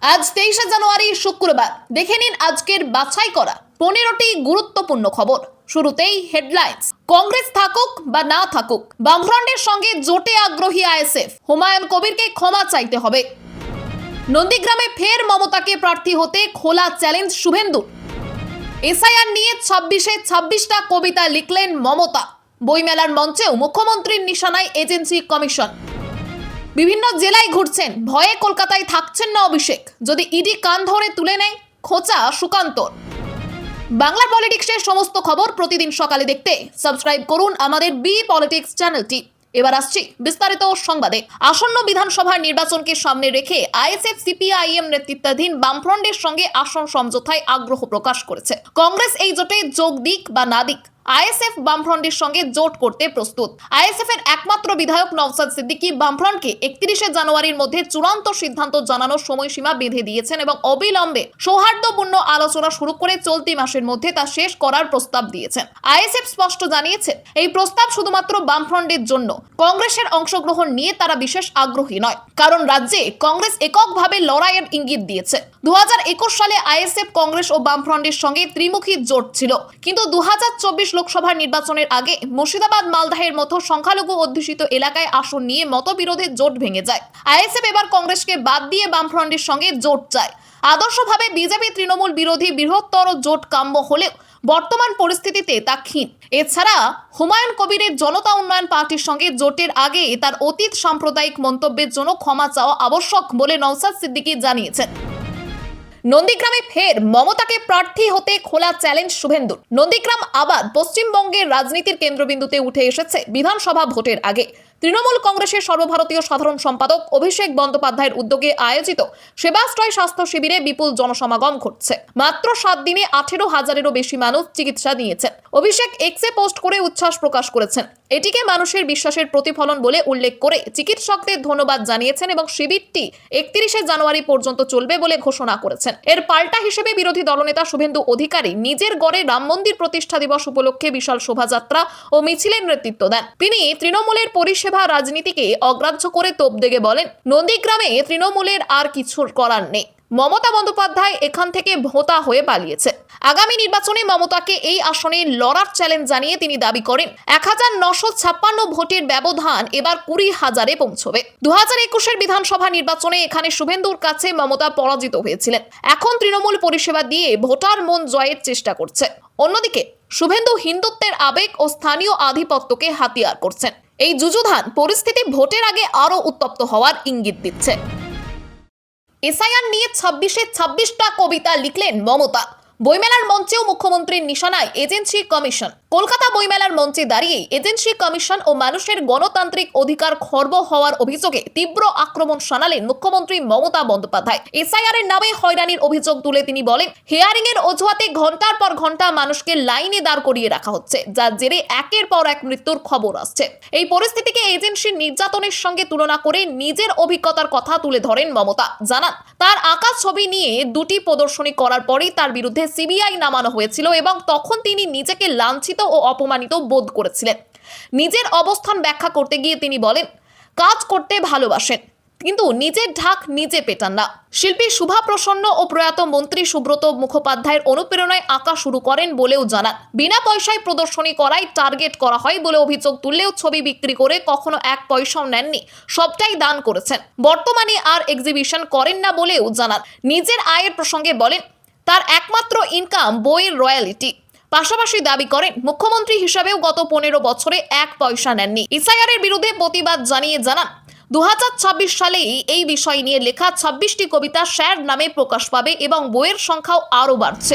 আজ 23শে জানুয়ারি শুক্রবার। দেখে নিন আজকের বাছাই করা 15টি গুরুত্বপূর্ণ খবর। শুরুতেই হেডলাইন্স। কংগ্রেস থাকুক বা না থাকুক, বামফ্রন্টের সঙ্গে জোটে আগ্রহী আইএসএফ। হুমায়ুন কবিরকে ক্ষমা চাইতে হবে। নন্দীগ্রামে ফের মমতাকে প্রার্থী হতে খোলা চ্যালেঞ্জ শুভেন্দুর। এসআইআর নিয়ে 26টা কবিতা লিখলেন মমতা। বইমেলার মঞ্চেও মুখ্যমন্ত্রীর নিশানায় এজেন্সি কমিশন। বিভিন্ন জেলায় ঘুরছেন, ভয়ে কলকাতায় থাকছেন না অভিষেক। যদি ইডি কান ধরে তুলে নেয়, খোঁচা সুকান্তর। বাংলা পলিটিক্সের সমস্ত খবর প্রতিদিন সকালে দেখতে সাবস্ক্রাইব করুন আমাদের বি পলিটিক্স চ্যানেলটি। এবার আসছি বিস্তারিত সংবাদে। আসন্ন বিধানসভা নির্বাচনকে সামনে রেখে আইএসএফ সিপিআইএম নেতৃত্বাধীন বামফ্রন্টের সঙ্গে আসন সমঝোতায় আগ্রহ প্রকাশ করেছে। কংগ্রেস এই জোটে যোগ দিক বা না দিক, আইএসএফ বামফ্রন্টের সঙ্গে জোট করতে প্রস্তুত। আইএসএফ এর একমাত্র বিধায়ক নওশাদ সিদ্দিকী বামফ্রন্টকে 31শে জানুয়ারির মধ্যে চূড়ান্ত সিদ্ধান্ত জানানোর সময়সীমা বেঁধে দিয়েছেন এবং অবিলম্বে সৌহার্দ্যপূর্ণ আলোচনা শুরু করে চলতি মাসের মধ্যে তা শেষ করার প্রস্তাব দিয়েছেন। আইএসএফ স্পষ্ট জানিয়েছে, এই প্রস্তাব শুধুমাত্র বামফ্রন্টের জন্য। কংগ্রেসের অংশগ্রহণ নিয়ে তারা বিশেষ আগ্রহী নয়, কারণ রাজ্যে কংগ্রেস এককভাবে লড়াইয়ের ইঙ্গিত দিয়েছে। 2021 সালে আইএসএফ কংগ্রেস ও বামফ্রন্টের সঙ্গে ত্রিমুখী জোট ছিল, কিন্তু 2024 লোকসভা নির্বাচনের আগে মুর্শিদাবাদ মালদাহের মতো সংখ্যালঘু অধ্যুষিত এলাকায় আসন নিয়ে মতবিরোধের জোট ভেঙে যায়। আইএসএফ এবার কংগ্রেসকে বাদ দিয়ে বামফ্রন্টের সঙ্গে জোট চায়। আদর্শভাবে বিজেপি তৃণমূল বিরোধী বৃহত্তর জোট কাম্য হলেও বর্তমান পরিস্থিতিতে তা ক্ষীণ। এছাড়া হুমায়ুন কবিরের জনতা উন্নয়ন পার্টির সঙ্গে জোটের আগে তার অতীত সাম্প্রদায়িক মন্তব্যের জন্য ক্ষমা চাওয়া আবশ্যক বলে নওশাদ সিদ্দিকী জানিয়েছেন। নন্দীগ্রামে ফের মমতাকে প্রার্থী হতে খোলা চ্যালেঞ্জ শুভেন্দুর। নন্দীগ্রাম আবার পশ্চিমবঙ্গের রাজনীতির কেন্দ্রবিন্দুতে উঠে এসেছে বিধানসভা ভোটের আগে। তৃণমূল কংগ্রেসের সর্বভারতীয় সাধারণ সম্পাদক অভিষেক বন্দ্যোপাধ্যায়ের উদ্যোগে আয়োজিত সেবাশ্রয় স্বাস্থ্য শিবিরে বিপুল জনসমাগম ঘটছে। মাত্র 7 দিনে 18,000-এরও বেশি মানুষ চিকিৎসা নিয়েছেন। অভিষেক এক্সে পোস্ট করে উচ্ছ্বাস প্রকাশ করেছেন। এটিকে মানুষের বিশ্বাসের প্রতিফলন বলে উল্লেখ করে চিকিৎসকদের ধন্যবাদ জানিয়েছেন এবং শিবিরটি 31শে জানুয়ারি পর্যন্ত চলবে বলে ঘোষণা করেছেন। এর পাল্টা হিসেবে বিরোধী দলনেতা শুভেন্দু অধিকারী নিজের গড়ে রাম মন্দির প্রতিষ্ঠা দিবস উপলক্ষে বিশাল শোভাযাত্রা ও মিছিলের নেতৃত্ব দেন। তিনি তৃণমূলের পরিষেবা রাজনীতিকে অগ্রাহ্য করে তোপ দেগে বলেন, নন্দীগ্রামে তৃণমূলের আর কিছু করার নেই। মমতা বন্দ্যোপাধ্যায় এখান থেকে ভোতা হয়ে পালিয়েছে। আগামী নির্বাচনে মমতাকে এই আসনে লড়ার চ্যালেঞ্জ জানিয়ে তিনি দাবি করেন 1956 ভোটের ব্যবধান এবার 20,000-এ পৌঁছবে। 2021-এর বিধানসভা নির্বাচনে এখানে শুভেন্দুর কাছে মমতা পরাজিত হয়েছিলেন। এখন তৃণমূল পরিষেবা দিয়ে ভোটার মন জয়ের চেষ্টা করছে। অন্যদিকে শুভেন্দু হিন্দুত্বের আবেগ ও স্থানীয় আধিপত্যকে হাতিয়ার করছেন। এই যুযুধান পরিস্থিতি ভোটের আগে আরো উত্তপ্ত হওয়ার ইঙ্গিত দিচ্ছে। এসআইআর নিয়ে 26টা কবিতা লিখলেন মমতা। বইমেলার মঞ্চেও মুখ্যমন্ত্রীর নিশানায় এজেন্সি কমিশন। কলকাতা বইমেলার মঞ্চে দাঁড়িয়ে এজেন্সি কমিশন ও মানুষের গণতান্ত্রিক অধিকার খর্ব হওয়ার অভিযোগে তীব্র আক্রমণ শানালেন মুখ্যমন্ত্রী মমতা বন্দ্যোপাধ্যায়। এসআইআর এর নামে হয়রানির অভিযোগ তুলে তিনি বলেন, হিয়ারিং এর অজুহাতে ঘন্টার পর ঘন্টা মানুষকে লাইনে দাঁড় করিয়ে রাখা হচ্ছে, যার জেরে একের পর এক মৃত্যুর খবর আসছে। এই পরিস্থিতিকে এজেন্সির নির্যাতনের সঙ্গে তুলনা করে নিজের অভিজ্ঞতার কথা তুলে ধরেন মমতা। জানান, তার আঁকা ছবি নিয়ে 2টি প্রদর্শনী করার পরেই তার বিরুদ্ধে সিবিআই নামানো হয়েছিল এবং তখন তিনি নিজেকে লাঞ্ছিত ও অপমানিত বোধ করেছিলেন। নিজের অবস্থান ব্যাখ্যা করতে গিয়ে তিনি বলেন, কাজ করতে ভালোবাসেন, কিন্তু নিজের ঢাক নিজে পেটান না। শিল্পী শুভা প্রসন্ন ও প্রয়াত মন্ত্রী সুব্রত মুখোপাধ্যায়ের অনুপ্রেরণায় আঁকা শুরু করেন বলেও জানান। বিনা পয়সায় প্রদর্শনী করাই টার্গেট করা হয় বলে অভিযোগ তুললেও ছবি বিক্রি করে কখনো 1 পয়সাও নেননি, সবটাই দান করেছেন। বর্তমানে আর এক্সিবিশন করেন না বলেও জানান। নিজের আয়ের প্রসঙ্গে বলেন, তার একমাত্র ইনকাম বইয়ের রয়্যালিটি। পাশাপাশি দাবি করেন, মুখ্যমন্ত্রী হিসাবেও গত 15 বছরে 1 পয়সা নেননি। এসআইআর এর বিরুদ্ধে প্রতিবাদ জানিয়ে জানান, 2026 সালেই এই বিষয় নিয়ে লেখা 26টি কবিতা স্যার নামে প্রকাশ পাবে এবং বইয়ের সংখ্যাও আরও বাড়ছে।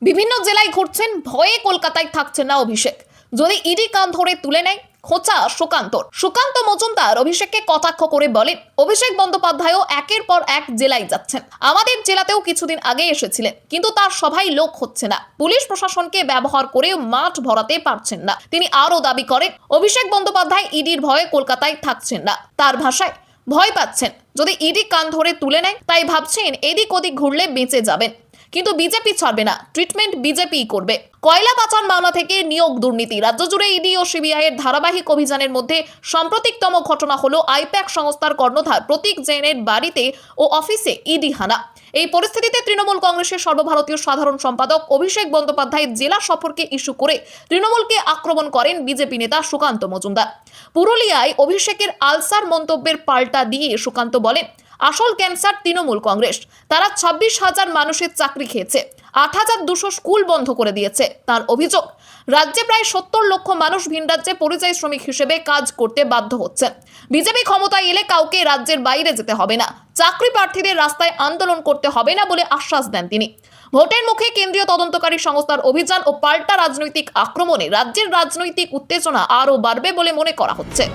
বিভিন্ন জেলায় ঘুরছেন, ভয়ে কলকাতায় থাকছেন না অভিষেক। যদি ইডি কান ধরে তুলে নেয়, খোঁচা সুকান্তর। সুকান্ত মজুমদার অভিষেককে কটাক্ষ করে বলেন, অভিষেক বন্দ্যোপাধ্যায়ও একের পর এক জেলায় যাচ্ছেন। আমাদের জেলাতেও কিছুদিন আগে এসেছিলেন, কিন্তু তার সভায় লোক হচ্ছে না। পুলিশ প্রশাসনকে ব্যবহার করেও মাঠ ভরাতে পারছেন না। তিনি আরও দাবি করেন, অভিষেক বন্দ্যোপাধ্যায় ইডির ভয়ে কলকাতায় থাকছেন না। তার ভাষায়, ভয় পাচ্ছেন যদি ইডি কান ধরে তুলে নেয়, তাই ভাবছেন এদিক ওদিক ঘুরলে বেঁচে যাবেন। কিন্তু বিজেপি ছাড়বে না, ট্রিটমেন্ট বিজেপিই করবে। কয়লা পাচার মামলা থেকে নিয়োগ দুর্নীতি, রাজ্য জুড়ে ইডি ও সিবিআই এর ধারাবাহিক অভিযানের মধ্যে সাম্প্রতিকতম ঘটনা হলো আইপ্যাক সংস্থার কর্ণধার প্রতীক জৈনের বাড়িতে ও অফিসে ইডি হানা। এই পরিস্থিতিতে তৃণমূল কংগ্রেসের সর্বভারতীয় সাধারণ সম্পাদক অভিষেক বন্দ্যোপাধ্যায়ের জেলা সফরকে ইস্যু করে তৃণমূলকে আক্রমণ করেন বিজেপি নেতা সুকান্ত মজুমদার। পুরুলিয়ায় অভিষেকের আলসার মন্তব্যের পাল্টা দিয়ে সুকান্ত বলেন, আসল ক্যান্সার তৃণমূল কংগ্রেস। তারা 26,000 মানুষের চাকরি খেয়েছে, 8,200 স্কুল বন্ধ করে দিয়েছে। তার অভিযোগ, রাজ্যে প্রায় 70 লক্ষ মানুষ ভিন রাজ্যে পরিযায়ী শ্রমিক হিসেবে কাজ করতে বাধ্য হচ্ছে। বিজেপি ক্ষমতায় এলে কাউকে রাজ্যের বাইরে যেতে হবে না, চাকরি প্রার্থীদের রাস্তায় আন্দোলন করতে হবে না বলে আশ্বাস দেন তিনি। ভোটের মুখে কেন্দ্রীয় তদন্তকারী সংস্থার অভিযান ও পাল্টা রাজনৈতিক আক্রমণে রাজ্যের রাজনৈতিক উত্তেজনা আরও বাড়বে বলে মনে করা হচ্ছে।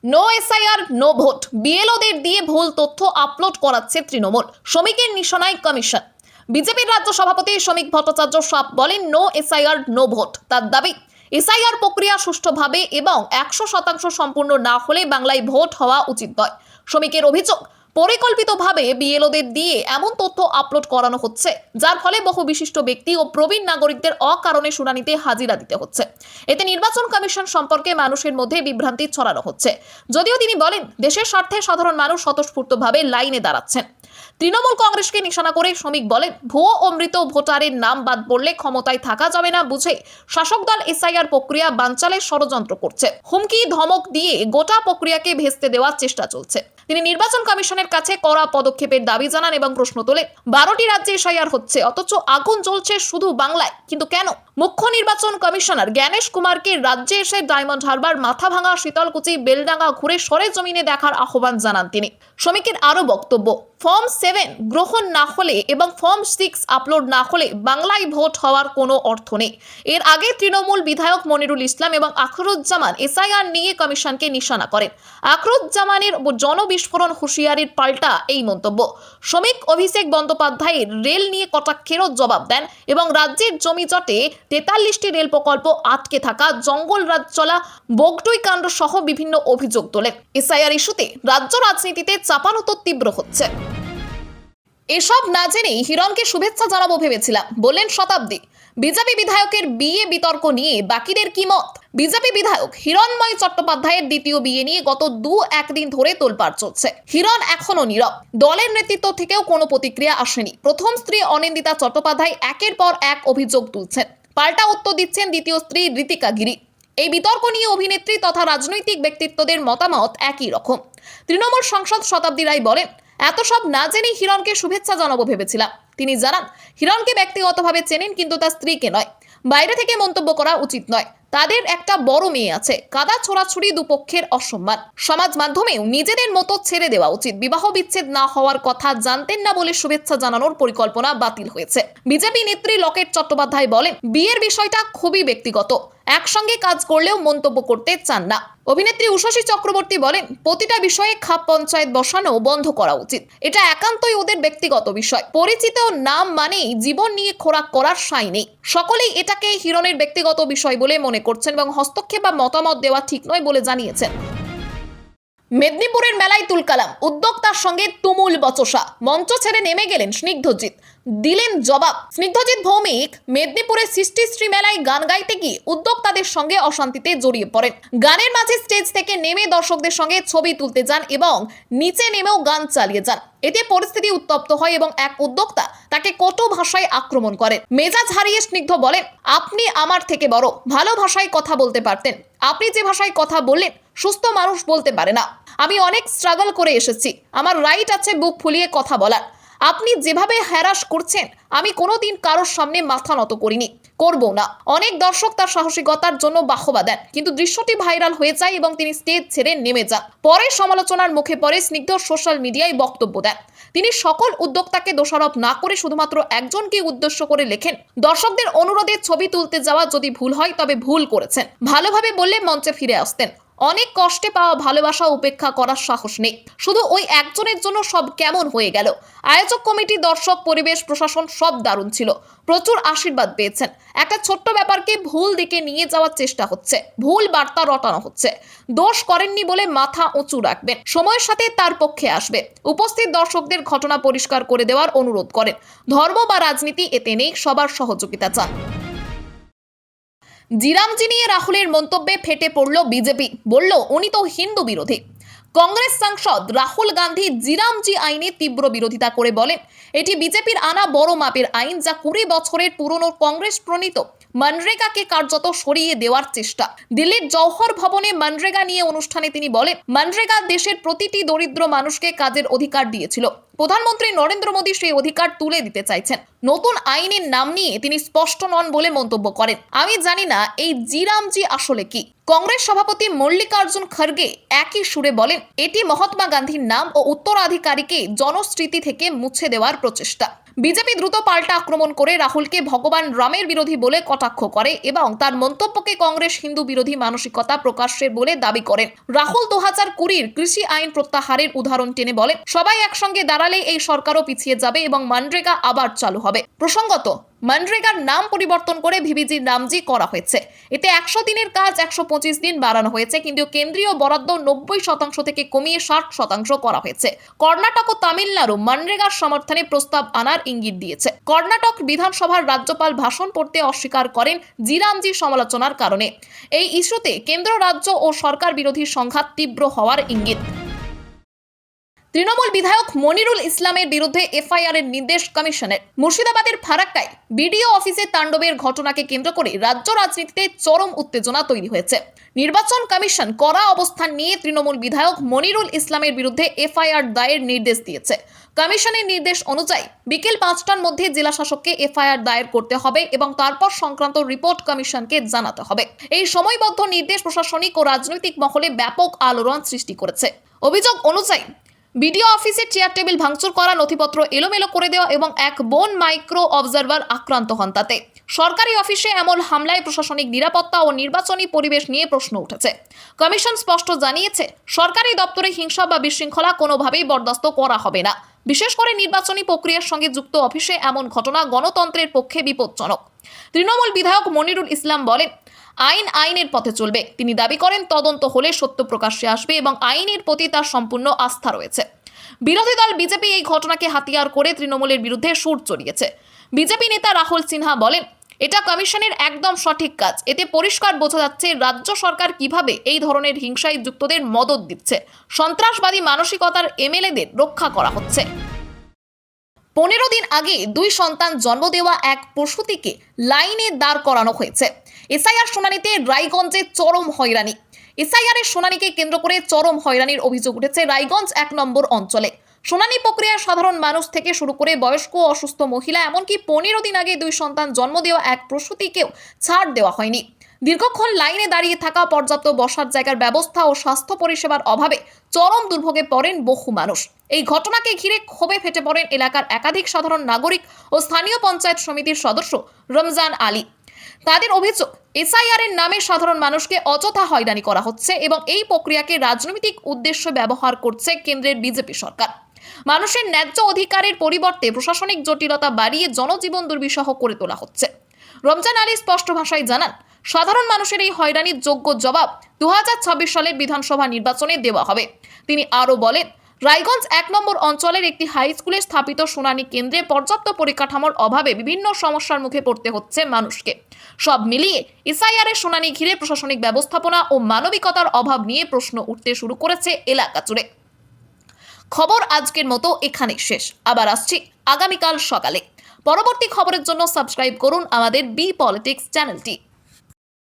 নো এসআইআর নো ভোট, বিএলওদের দিয়ে ভুল তথ্য আপলোড করাচ্ছে তৃণমূল, শ্রমিকের নিশানায় কমিশন। বিজেপির রাজ্য সভাপতি শ্রমিক ভট্টাচার্য সাপ বলেন, নো এসআইআর নো ভোট। তার দাবি, এসআইআর প্রক্রিয়া সুষ্ঠুভাবে এবং 100% সম্পূর্ণ না হলে বাংলায় ভোট হওয়া উচিত নয়। শ্রমিকের অভিযোগ, পরিকল্পিতভাবে বিএলওদের দিয়ে এমন তথ্য আপলোড করানো হচ্ছে যার ফলে বহু বিশিষ্ট ব্যক্তি ও প্রবীণ নাগরিকদের অকারণে শুনানিতে হাজিরা দিতে হচ্ছে। এতে নির্বাচন কমিশন সম্পর্কে মানুষের মধ্যে বিভ্রান্তি ছড়ানো হচ্ছে। যদিও তিনি বলেন, দেশের স্বার্থে সাধারণ মানুষ স্বতঃস্ফূর্তভাবে লাইনে দাঁড়াচ্ছেন। তৃণমূল কংগ্রেসকে নিশানা করে শ্রমিক বলেন, ভুয়ো ও মৃত ভোটারের নাম বাদ পড়লে ক্ষমতায় থাকা যাবে না বুঝে শাসক দল এসআইআর প্রক্রিয়া বানচালের ষড়যন্ত্র করছে। হুমকি ধমক দিয়ে গোটা প্রক্রিয়াকে ভেস্তে দেওয়ার চেষ্টা চলছে। তিনি নির্বাচন কমিশনের কাছে কড়া পদক্ষেপের দাবি জানান এবং প্রশ্ন তোলেন, 12টি রাজ্যে এসআইআর হচ্ছে অথচ আগুন জ্বলছে শুধু বাংলায়, কিন্তু কেন? মুখ্য নির্বাচন কমিশনার জ্ঞানেশ কুমারকে রাজ্যে এসে ডায়মন্ড হারবার, মাথাভাঙা, শীতলকুচি, বেলডাঙ্গা ঘুরে সরেজমিনে দেখার আহ্বান জানান তিনি। শ্রমিকের আরও বক্তব্য, ফর্ম 7 গ্রহণ না হলে এবং ফর্ম 6 আপলোড না হলে বাংলায় ভোট হওয়ার কোনো অর্থ নেই। এর আগে তৃণমূল বিধায়ক মনিরুল ইসলাম এবং আখরুজ্জামান এসআইআর নিয়ে কমিশনকে নিশানা করেন। আখরুজ্জামানের জনবিস্ফোরণ হুঁশিয়ারির পাল্টা এই মন্তব্য। শ্রমিক অভিষেক বন্দ্যোপাধ্যায়ের রেল নিয়ে কটাক্ষেরও জবাব দেন এবং রাজ্যের জমি জটে 43টি রেল প্রকল্প আটকে থাকা, জঙ্গল রাজ চলা, বগটুই কাণ্ড সহ বিভিন্ন অভিযোগ তোলেন। এসআইআর ইস্যুতে রাজ্য রাজনীতিতে চাপানুতর তীব্র হচ্ছে। এসব না জেনেই হিরণকে শুভেচ্ছা জানাবো ভেবেছিলাম, বললেন শতাব্দী। বিজেপি বিধায়কের বিয়ে বিতর্ক নিয়ে বাকিদের কি মত? বিজেপি বিধায়ক হিরণময় চট্টোপাধ্যায়ের দ্বিতীয় বিয়ে নিয়ে গত 2-1 দিন ধরে তোলপাড় চলছে। হিরণ এখনো নীরব, দলের নেতৃত্ব থেকেও কোনো প্রতিক্রিয়া আসেনি। প্রথম স্ত্রী অনিন্দিতা চট্টোপাধ্যায় একের পর এক অভিযোগ তুলছেন, পাল্টা উত্তর দিচ্ছেন দ্বিতীয় স্ত্রী ঋতিকা গিরি। এই বিতর্ক নিয়ে অভিনেত্রী তথা রাজনৈতিক ব্যক্তিত্বদের মতামত একই রকম। তৃণমূল সাংসদ শতাব্দী রায় বলেন, এত সব না জেনেই হিরণকে শুভেচ্ছা জানাবো ভেবেছিলাম। তিনি জানান, হিরণকে ব্যক্তিগতভাবে চেনেন কিন্তু তার স্ত্রীকে নয়। বাইরে থেকে মন্তব্য করা উচিত নয়। তাদের একটা বড় মেয়ে আছে। কাদা ছোড়াছুড়ি দুপক্ষের অসম্মান। সমাজ মাধ্যমেও নিজেদের মতো ছেড়ে দেওয়া উচিত। বিবাহ বিচ্ছেদ না হওয়ার কথা জানতেন না বলে শুভেচ্ছা জানানোর পরিকল্পনা বাতিল হয়েছে। বিজেপি নেত্রী লকেট চট্টোপাধ্যায় বলেন, বিয়ের বিষয়টা খুবই ব্যক্তিগত, একসঙ্গে কাজ করলেও মন্তব্য করতে চান না। অভিনেত্রী উষসী চক্রবর্তী বলেন, প্রতিটা বিষয়ে খাপ পঞ্চায়েত বসানো বন্ধ করা উচিত। এটা একান্তই ওদের ব্যক্তিগত বিষয়। পরিচিত নাম মানেই জীবন নিয়ে খোরাক করার সাই নেই। সকলেই এটাকে হিরণের ব্যক্তিগত বিষয় বলে মনে করছেন এবং হস্তক্ষেপ বা মতামত দেওয়া ঠিক নয় বলে জানিয়েছেন। মেদিনীপুরের মেলায় তুলকালাম, উদ্যোক্তার সঙ্গে তুমুল বচসা। মঞ্চ ছেড়ে নেমে গেলেন স্নিগ্ধজিৎ, দিলেন জবাব। স্নিগ্ধজিৎ ভৌমিক মেদিনীপুরের সৃষ্টিশ্রী মেলায় গান গাইতে গিয়ে উদ্যোক্তাদের সঙ্গে অশান্তিতে জড়িয়ে পড়েন। গানের মাঝে স্টেজ থেকে নেমে দর্শকদের সঙ্গে ছবি তুলতে যান এবং নিচে নেমেও গান চালিয়ে যান। এতে পরিস্থিতি উত্তপ্ত হয় এবং এক উদ্যোক্তা তাকে কটু ভাষায় আক্রমণ করেন। মেজাজ হারিয়ে স্নিগ্ধ বলেন, আপনি আমার থেকে বড়, ভালো ভাষায় কথা বলতে পারতেন। আপনি যে ভাষায় কথা বললেন সুস্থ মানুষ বলতে পারে না। আমি অনেক স্ট্রাগল করে এসেছি, আমার রাইট আছে বুক ফুলিয়ে কথা বলার। আপনি যেভাবে হ্যারাস করছেন আমি কোনোদিন কারোর সামনে মাথা নত করিনি, করবো না। অনেক দর্শক তার সাহসিকতার জন্য বাহবা দেন, কিন্তু দৃশ্যটি ভাইরাল হয়ে যায় এবং তিনি স্টেজ ছেড়ে নেমে যান। পরে সমালোচনার মুখে পড়ে স্নিগ্ধ সোশ্যাল মিডিয়ায় বক্তব্য দেন। তিনি সকল উদ্যোক্তাকে দোষারোপ না করে শুধুমাত্র একজনকে উদ্দেশ্য করে লেখেন, দর্শকদের অনুরোধে ছবি তুলতে যাওয়া যদি ভুল হয় তবে ভুল করেছেন, ভালোভাবে বললে মঞ্চে ফিরে আসতেন। অনেক কষ্টে পাওয়া ভালোবাসা উপেক্ষা করার সাহস নেই। শুধু ওই একজনের জন্য সব কেমন হয়ে গেল। আয়োজক কমিটি, দর্শক, পরিবেশ, প্রশাসন সব দারুণ ছিল, প্রচুর আশীর্বাদ পেয়েছেন। একটা ছোট্ট ব্যাপারকে ভুল দিকে নিয়ে যাওয়ার চেষ্টা হচ্ছে, ভুল বার্তা রটানো হচ্ছে। দোষ করেননি বলে মাথা উঁচু রাখবেন, সময়ের সাথে তার পক্ষে আসবে। উপস্থিত দর্শকদের ঘটনা পরিষ্কার করে দেওয়ার অনুরোধ করেন। ধর্ম বা রাজনীতি এতে নেই, সবার সহযোগিতা চান। জিরামজি নিয়ে রাহুলের মন্তব্যে ফেটে পড়ল বিজেপি, বলল উনি তো হিন্দু বিরোধী। কংগ্রেস সাংসদ রাহুল গান্ধী জিরামজি আইনে তীব্র বিরোধিতা করে বলেন, এটি বিজেপির আনা বড় মাপের আইন, যা 20 বছরের পুরনো কংগ্রেস প্রণীত মনরেগাকে কার্যত সরিয়ে দেওয়ার চেষ্টা। দিল্লির জওহর ভবনে মনরেগা নিয়ে অনুষ্ঠানে তিনি বলেন, মনরেগা দেশের প্রতিটি দরিদ্র মানুষকে কাজের অধিকার দিয়েছিল। প্রধানমন্ত্রী নরেন্দ্র মোদী সেই অধিকার তুলে দিতে চাইছেন। নতুন আইনের নাম নিয়ে তিনি স্পষ্ট নন বলে মন্তব্য করেন। আমি জানি না এই জিরামজি আসলে কি। কংগ্রেস সভাপতি মল্লিকার্জুন খড়গে একই সুরে বলেন, এটি মহাত্মা গান্ধীর নাম ও উত্তরাধিকারীকে জনস্মৃতি থেকে মুছে দেওয়ার প্রচেষ্টা। বিজেপি দ্রুত পাল্টা আক্রমণ করে রাহুলকে ভগবান রামের বিরোধী বলে কটাক্ষ করে এবং তার মন্তব্যকে কংগ্রেস হিন্দু বিরোধী মানসিকতা প্রকাশের বলে দাবি করেন। রাহুল 2020 কৃষি আইন প্রত্যাহারের উদাহরণ টেনে বলেন, সবাই একসঙ্গে দাঁড়ালে এই সরকারও পিছিয়ে যাবে এবং মনরেগা আবার চালু হবে। প্রসঙ্গত, মনরেগার নাম পরিবর্তন করে ভিভিজি রামজি করা হয়েছে। এতে 100 দিনের কাজ 125 দিন বাড়ানো হয়েছে, কিন্তু কেন্দ্রীয় বরাদ্দ 90% থেকে কমিয়ে 60% করা হয়েছে। কর্ণাটক ও তামিলনাড়ু মনরেগার সমর্থনে প্রস্তাব আনার ইঙ্গিত দিয়েছে। কর্ণাটক বিধানসভার রাজ্যপাল ভাষণ পড়তে অস্বীকার করেন জিরামজি সমালোচনার কারণে। এই ইস্যুতে কেন্দ্র, রাজ্য ও সরকার বিরোধী সংঘাত তীব্র হওয়ার ইঙ্গিত। তৃণমূল বিধায়ক মনিরুল ইসলামের বিরুদ্ধে এফআইআর এর নির্দেশ কমিশনের। মুর্শিদাবাদের ফারাক্কায় বিডিও অফিসে তাণ্ডবের ঘটনাকে কেন্দ্র করে রাজ্য রাজনীতিতে চরম উত্তেজনা তৈরি হয়েছে। নির্বাচন কমিশন কড়া অবস্থান নিয়ে তৃণমূল বিধায়ক মনিরুল ইসলামের বিরুদ্ধে এফআইআর দায়ের নির্দেশ দিয়েছে। কমিশনের নির্দেশ অনুযায়ী বিকেল 5টার মধ্যে জেলা শাসককে এফআইআর দায়ের করতে হবে এবং তারপর সংক্রান্ত রিপোর্ট কমিশনকে জানাতে হবে। এই সময়বদ্ধ নির্দেশ প্রশাসনিক ও রাজনৈতিক মহলে ব্যাপক আলোড়ন সৃষ্টি করেছে। অভিযোগ অনুযায়ী বিডিও অফিসের চেয়ার টেবিল ভাঙচুর করা, নথিপত্র এলোমেলো করে দেওয়া এবং এক বোন মাইক্রো অবজারভার আক্রান্ত হন। তাতে সরকারি অফিসে এমন হামলায় প্রশাসনিক নিরাপত্তা ও নির্বাচনী পরিবেশ নিয়ে প্রশ্ন উঠেছে। কমিশন স্পষ্ট জানিয়েছে, সরকারি দপ্তরে হিংসা বা বিশৃঙ্খলা কোনোভাবেই বরদাস্ত করা হবে না। বিশেষ করে নির্বাচনী প্রক্রিয়ার সঙ্গে যুক্ত অফিসে এমন ঘটনা গণতন্ত্রের পক্ষে বিপজ্জনক। তৃণমূল বিধায়ক মনিরুল ইসলাম বলেন, আইন আইনের পথে চলবে। তিনি দাবি করেন, তদন্ত হলে সত্য প্রকাশ্যে আসবে এবং আইনের প্রতি তার সম্পূর্ণ আস্থা রয়েছে। বিরোধী দল বিজেপি এই ঘটনাকে হাতিয়ার করে তৃণমূলের বিরুদ্ধে সুর চড়িয়েছে। বিজেপি নেতা রাহুল সিনহা বলেন, এটা কমিশনের একদম সঠিক কাজ। এতে পরিষ্কার বোঝা যাচ্ছে রাজ্য সরকার কিভাবে এই ধরনের হিংসায় যুক্তদের মদত দিচ্ছে। সন্ত্রাসবাদী মানসিকতার এমএলএদের রক্ষা করা হচ্ছে। 15 দিন আগে 2 সন্তান জন্ম দেওয়া এক প্রসূতিকে লাইনে দাঁড় করানো হয়েছে। এসআইআর শুনানিতে রায়গঞ্জে চরম হয়রানি। এসআইআর এর শুনানিকে কেন্দ্র করে চরম হয়রানির অভিযোগ উঠেছে রায়গঞ্জ 1 নম্বর অঞ্চলে। শুনানি প্রক্রিয়ায় সাধারণ মানুষ থেকে শুরু করে বয়স্ক, অসুস্থ মহিলা, এমনকি 15 দিন আগে 2 সন্তান জন্ম দেওয়া এক প্রসূতিকেও ছাড় দেওয়া হয়নি। দীর্ঘক্ষণ লাইনে দাঁড়িয়ে থাকা, পর্যাপ্ত বসার জায়গার ব্যবস্থা ও স্বাস্থ্য পরিষেবার অভাবে চরম দুর্ভোগে পড়েন বহু মানুষ। এই ঘটনাকে ঘিরে ক্ষোভে ফেটে পড়েন এলাকার একাধিক সাধারণ নাগরিক ও স্থানীয় পঞ্চায়েত সমিতির সদস্য রমজান আলী। তাদের অভিযোগ, এসআইআর এর নামে সাধারণ মানুষকে অযথা হয়রানি করা হচ্ছে এবং এই প্রক্রিয়াকে রাজনৈতিক উদ্দেশ্যে ব্যবহার করছে কেন্দ্রের বিজেপি সরকার। মানুষের ন্যায্য অধিকারের পরিবর্তে প্রশাসনিক জটিলতা বাড়িয়ে জনজীবন দুর্বিষহ করে তোলা হচ্ছে। রমজান আলী স্পষ্ট ভাষায় জানান, সাধারণ মানুষের এই হয়রানির যোগ্য জবাব 2026 সালের বিধানসভা নির্বাচনে দেওয়া হবে। তিনি আরও বলেন, রায়গঞ্জ 1 নম্বর অঞ্চলের একটি হাই স্কুলে স্থাপিত শুনানি কেন্দ্রে পর্যাপ্ত পরিকাঠামোর অভাবে বিভিন্ন সমস্যার মুখে পড়তে হচ্ছে মানুষকে। সব মিলিয়ে এসআইআর এর শুনানি ঘিরে প্রশাসনিক ব্যবস্থাপনা ও মানবিকতার অভাব নিয়ে প্রশ্ন উঠতে শুরু করেছে এলাকা জুড়ে। খবর আজকের মতো এখানেই শেষ। আবার আসছি আগামীকাল সকালে। পরবর্তী খবরের জন্য সাবস্ক্রাইব করুন আমাদের বি পলিটিক্স চ্যানেলটি।